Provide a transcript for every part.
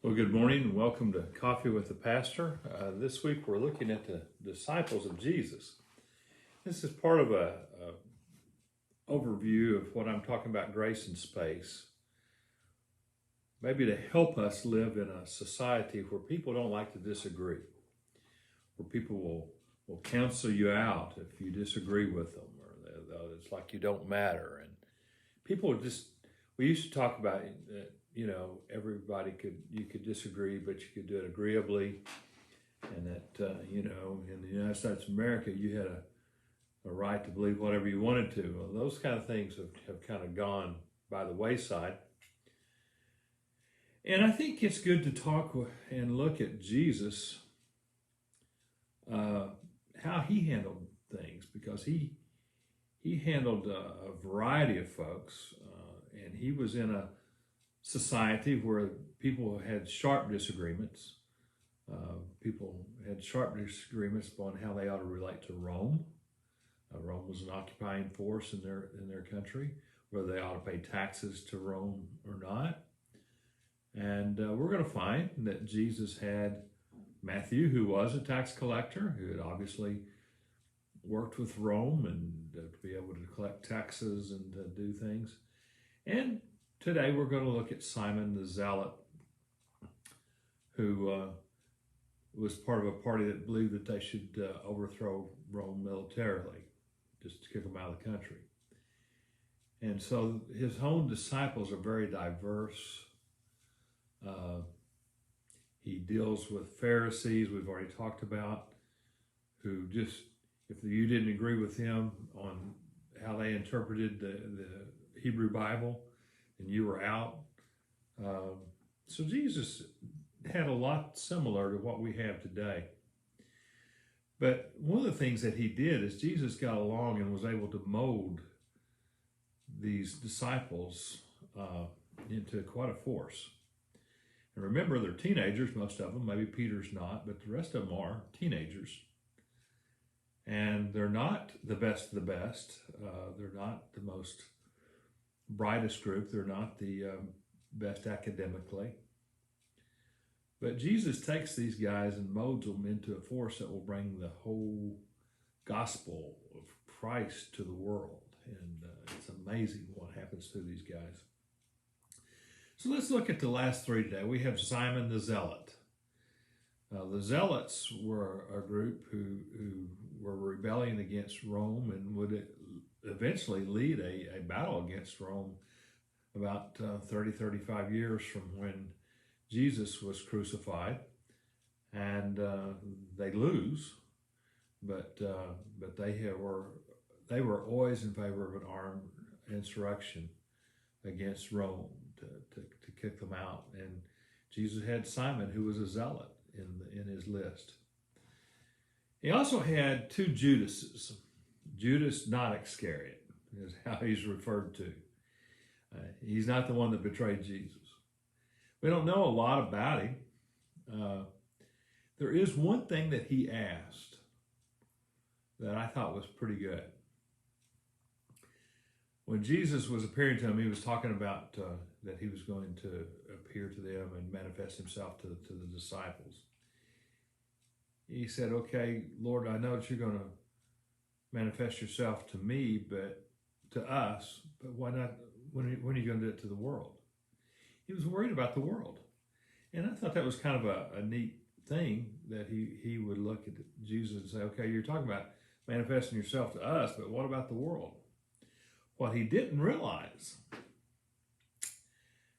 Well, good morning and welcome to Coffee with the Pastor. This week we're looking at the disciples of Jesus. This is part of a overview of what I'm talking about, grace and space. Maybe to help us live in a society where people don't like to disagree, where people will cancel you out if you disagree with them, or it's like you don't matter. And people we used to talk about that. You could disagree, but you could do it agreeably. And that, in the United States of America, you had a right to believe whatever you wanted to. Well, those kind of things have kind of gone by the wayside. And I think it's good to talk and look at Jesus, how he handled things, because he handled a variety of folks, and he was in a society where people had sharp disagreements. People had sharp disagreements on how they ought to relate to Rome. Rome was an occupying force in their country, whether they ought to pay taxes to Rome or not. And we're going to find that Jesus had Matthew, who was a tax collector, who had obviously worked with Rome and to be able to collect taxes and do things. And today we're going to look at Simon the Zealot, who was part of a party that believed that they should overthrow Rome militarily, just to kick them out of the country. And so his own disciples are very diverse. He deals with Pharisees, we've already talked about, who just, if you didn't agree with him on how they interpreted the Hebrew Bible, and you were out. So Jesus had a lot similar to what we have today. But one of the things that he did is Jesus got along and was able to mold these disciples into quite a force. And remember, they're teenagers, most of them. Maybe Peter's not, but the rest of them are teenagers. And they're not the best of the best. They're not the most brightest group. They're not the best academically. But Jesus takes these guys and molds them into a force that will bring the whole gospel of Christ to the world. And it's amazing what happens to these guys. So let's look at the last three today. We have Simon the Zealot. The Zealots were a group who were rebelling against Rome and would eventually lead a battle against Rome about 35 years from when Jesus was crucified. And they lose, but they were always in favor of an armed insurrection against Rome to kick them out. And Jesus had Simon, who was a zealot, in his list. He also had two Judases. Judas, not Iscariot, is how he's referred to. He's not the one that betrayed Jesus. We don't know a lot about him. There is one thing that he asked that I thought was pretty good. When Jesus was appearing to him, he was talking about that he was going to appear to them and manifest himself to the disciples. He said, okay, Lord, I know that you're going to manifest yourself to me, but to us, but why not, when are you going to do it to the world? He was worried about the world. And I thought that was kind of a neat thing, that he would look at Jesus and say, okay, you're talking about manifesting yourself to us, but what about the world? What he didn't realize,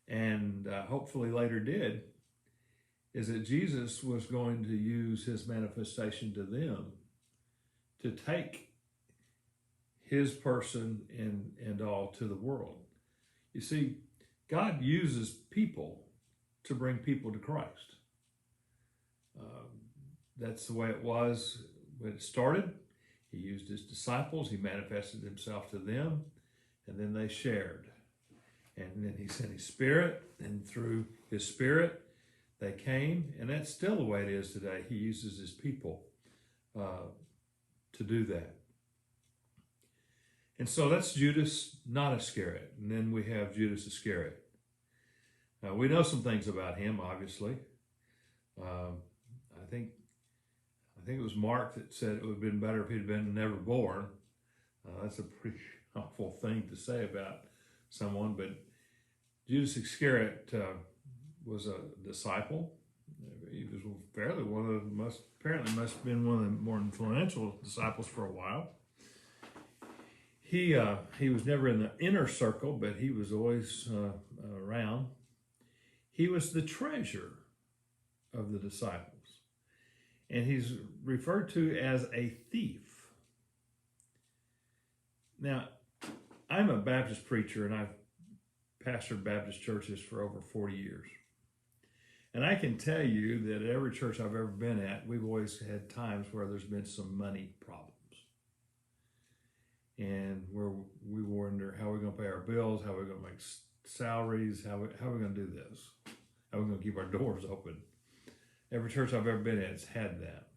and hopefully later did, is that Jesus was going to use his manifestation to them to take his person and all to the world. You see, God uses people to bring people to Christ. That's the way it was when it started. He used his disciples, he manifested himself to them, and then they shared. And then he sent his Spirit, and through his Spirit, they came, and that's still the way it is today. He uses his people to do that. And so that's Judas, not Iscariot. And then we have Judas Iscariot. We know some things about him, obviously. Um, I think it was Mark that said it would have been better if he'd been never born. That's a pretty awful thing to say about someone, but Judas Iscariot was a disciple. He was fairly one of the apparently must have been one of the more influential disciples for a while. He was never in the inner circle, but he was always around. He was the treasure of the disciples, and he's referred to as a thief. Now, I'm a Baptist preacher, and I've pastored Baptist churches for over 40 years. And I can tell you that at every church I've ever been at, we've always had times where there's been some money problems. And where we wonder how we're going to pay our bills, how we're going to make salaries, how we're going to do this, how we're going to keep our doors open. Every church I've ever been at has had that.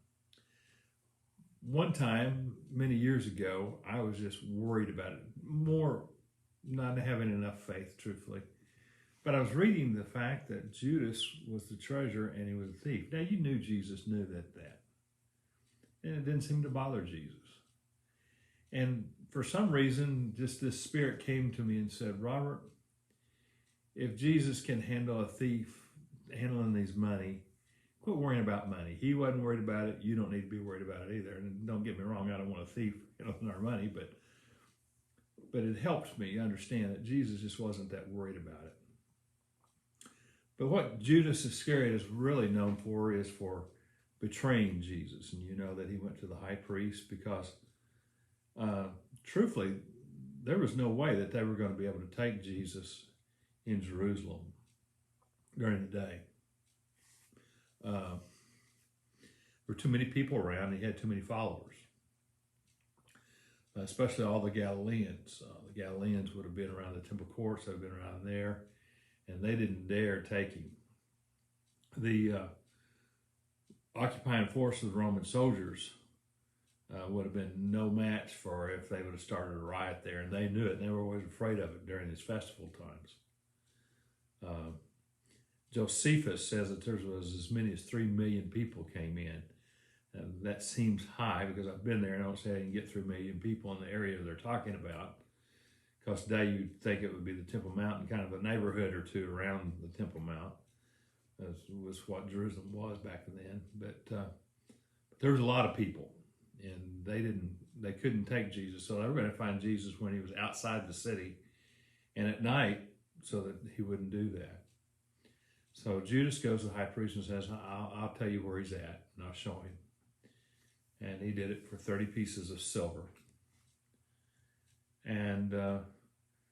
One time, many years ago, I was just worried about it. More not having enough faith, truthfully. But I was reading the fact that Judas was the treasurer and he was a thief. Now, you knew Jesus knew that. And it didn't seem to bother Jesus. And for some reason, just this spirit came to me and said, Robert, if Jesus can handle a thief handling his money, quit worrying about money. He wasn't worried about it. You don't need to be worried about it either. And don't get me wrong, I don't want a thief handling our money, but it helped me understand that Jesus just wasn't that worried about it. But what Judas Iscariot is really known for is for betraying Jesus. And you know that he went to the high priest because, truthfully, there was no way that they were going to be able to take Jesus in Jerusalem during the day. There were too many people around. He had too many followers, especially all the Galileans. The Galileans would have been around the temple courts. They've been around there, and they didn't dare take him. The occupying force of the Roman soldiers would have been no match for if they would have started a riot there, and they knew it, and they were always afraid of it during these festival times. Josephus says that there was as many as 3 million people came in. And that seems high because I've been there and I don't say I can get 3 million people in the area they're talking about. Because today you'd think it would be the Temple Mount and kind of a neighborhood or two around the Temple Mount. That was what Jerusalem was back then. But there was a lot of people, and they couldn't take Jesus. So they were going to find Jesus when he was outside the city and at night so that he wouldn't do that. So Judas goes to the high priest and says, I'll tell you where he's at, and I'll show him. And he did it for 30 pieces of silver. And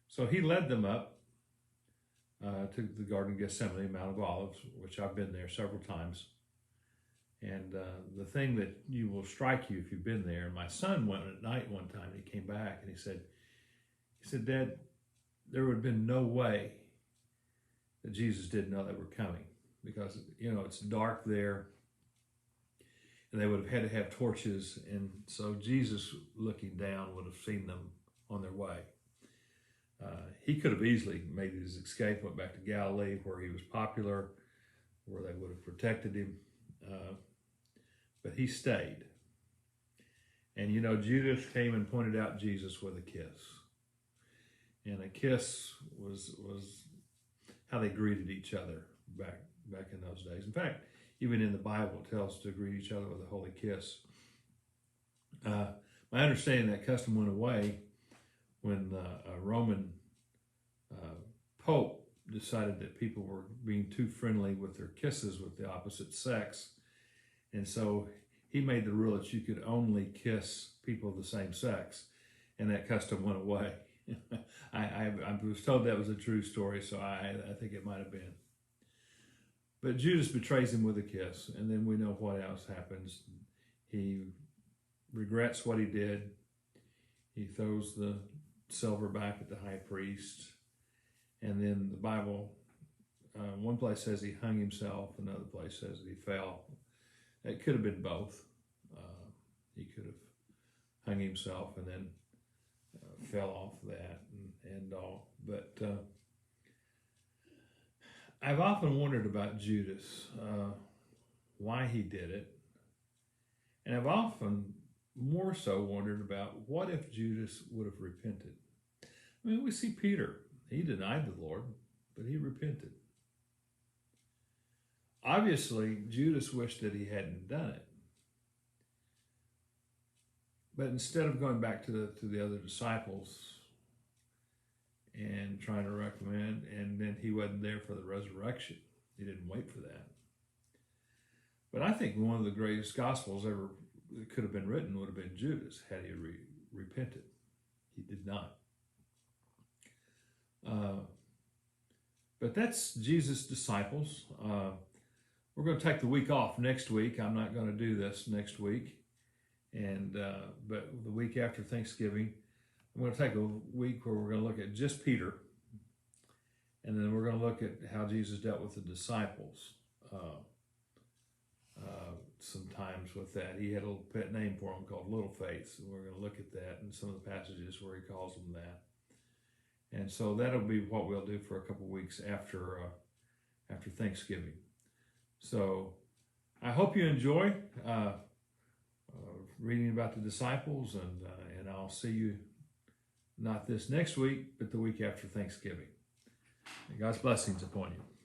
so he led them up to the Garden of Gethsemane, Mount of Olives, which I've been there several times. And the thing that will strike you if you've been there, my son went at night one time, and he came back, and he said, Dad, there would have been no way that Jesus didn't know they were coming, because it's dark there and they would have had to have torches, and so Jesus looking down would have seen them on their way. He could have easily made his escape, went back to Galilee where he was popular, where they would have protected him, but he stayed. And Judas came and pointed out Jesus with a kiss, and a kiss was how they greeted each other back in those days. In fact, even in the Bible, it tells us to greet each other with a holy kiss. My understanding that custom went away when a Roman Pope decided that people were being too friendly with their kisses with the opposite sex. And so he made the rule that you could only kiss people of the same sex, and that custom went away. I was told that was a true story, so I think it might have been. But Judas betrays him with a kiss, and then we know what else happens. He regrets what he did. He throws the silver back at the high priest, and then the Bible, one place says he hung himself, another place says that he fell. It could have been both. He could have hung himself and then fell off that and all. But I've often wondered about Judas, why he did it. And I've often more so wondered about what if Judas would have repented. I mean, we see Peter. He denied the Lord, but he repented. Obviously, Judas wished that he hadn't done it. But instead of going back to the other disciples and trying to recommend, and then he wasn't there for the resurrection, he didn't wait for that. But I think one of the greatest gospels ever that could have been written would have been Judas had he repented. He did not. But that's Jesus' disciples. We're going to take the week off next week. I'm not going to do this next week. But the week after Thanksgiving, I'm going to take a week where we're going to look at just Peter. And then we're going to look at how Jesus dealt with the disciples. Sometimes with that, he had a little pet name for them called Little Faith. So we're going to look at that and some of the passages where he calls them that. And so that'll be what we'll do for a couple weeks after Thanksgiving. So I hope you enjoy reading about the disciples, and I'll see you not this next week, but the week after Thanksgiving. And God's blessings upon you.